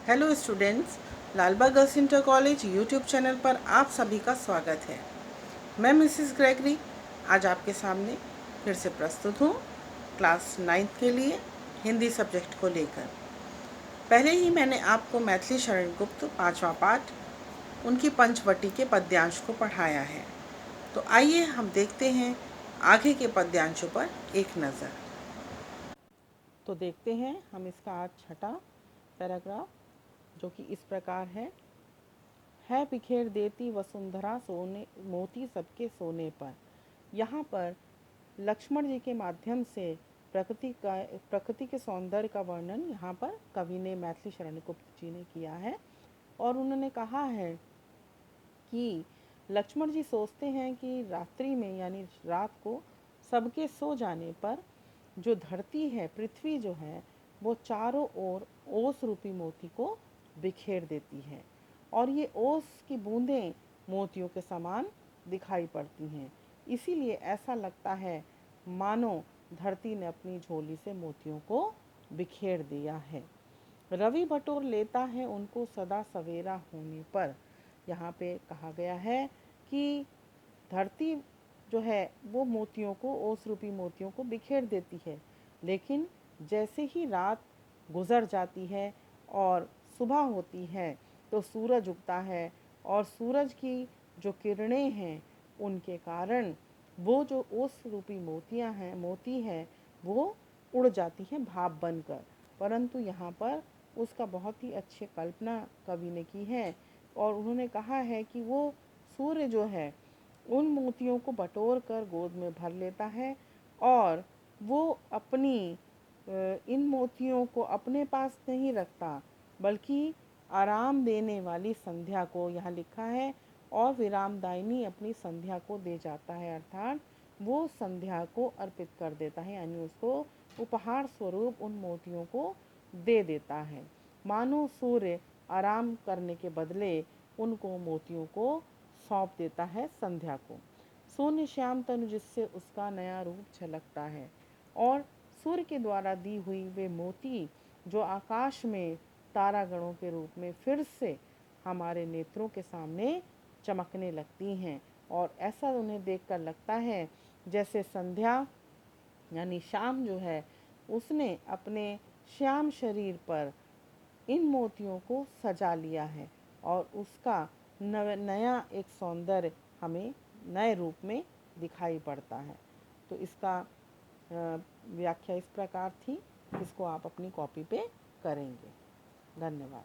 Hello students, Lalbagh girls inter college YouTube channel पर आप सभी का स्वागत है। मैं मिसिस ग्रेगरी आज आपके सामने फिर से प्रस्तुत हूँ क्लास 9th के लिए हिंदी सब्जेक्ट को लेकर। पहले ही मैंने आपको मैथिली शरण गुप्त 5वां पाठ उनकी पंचवटी के पद्यांश को पढ़ाया है। तो आइए हम देखते हैं आगे के पद्यांशों पर एक नज़र। तो देखते हैं हम इसका आज छठा पैराग्राफ, जो कि इस प्रकार है बिखेर देती वसुंधरा सोने मोती सबके सोने पर। यहाँ पर लक्ष्मण जी के माध्यम से प्रकृति के सौंदर्य का वर्णन यहाँ पर कवि ने मैथिली शरण गुप्त जी ने किया है। और उन्होंने कहा है कि लक्ष्मण जी सोचते हैं कि रात्रि में यानी रात को सबके सो जाने पर जो धरती है, पृथ्वी जो है, वो चारों ओर ओस रूपी मोती को बिखेर देती है और ये ओस की बूंदें मोतियों के समान दिखाई पड़ती हैं। इसीलिए ऐसा लगता है मानो धरती ने अपनी झोली से मोतियों को बिखेर दिया है। रवि बटोर लेता है उनको सदा सवेरा होने पर। यहाँ पे कहा गया है कि धरती जो है वो मोतियों को, ओस रूपी मोतियों को बिखेर देती है, लेकिन जैसे ही रात गुजर जाती है और सुबह होती है तो सूरज उगता है और सूरज की जो किरणें हैं उनके कारण वो जो ओस रूपी मोती हैं वो उड़ जाती हैं भाप बनकर। परंतु यहाँ पर उसका बहुत ही अच्छी कल्पना कवि ने की है और उन्होंने कहा है कि वो सूर्य जो है उन मोतियों को बटोर कर गोद में भर लेता है और वो अपनी इन मोतियों को अपने पास नहीं रखता, बल्कि आराम देने वाली संध्या को, यहाँ लिखा है, और विरामदायिनी अपनी संध्या को दे जाता है, अर्थात वो संध्या को अर्पित कर देता है, यानी उसको उपहार स्वरूप उन मोतियों को दे देता है। मानो सूर्य आराम करने के बदले उनको मोतियों को सौंप देता है संध्या को। सोने श्याम तनु जिससे उसका नया रूप झलकता है। और सूर्य के द्वारा दी हुई वे मोती जो आकाश में तारागणों के रूप में फिर से हमारे नेत्रों के सामने चमकने लगती हैं और ऐसा उन्हें देखकर लगता है जैसे संध्या यानी शाम जो है उसने अपने श्याम शरीर पर इन मोतियों को सजा लिया है और उसका नया एक सौंदर्य हमें नए रूप में दिखाई पड़ता है। तो इसका व्याख्या इस प्रकार थी। इसको आप अपनी कॉपी पे करेंगे। धन्यवाद।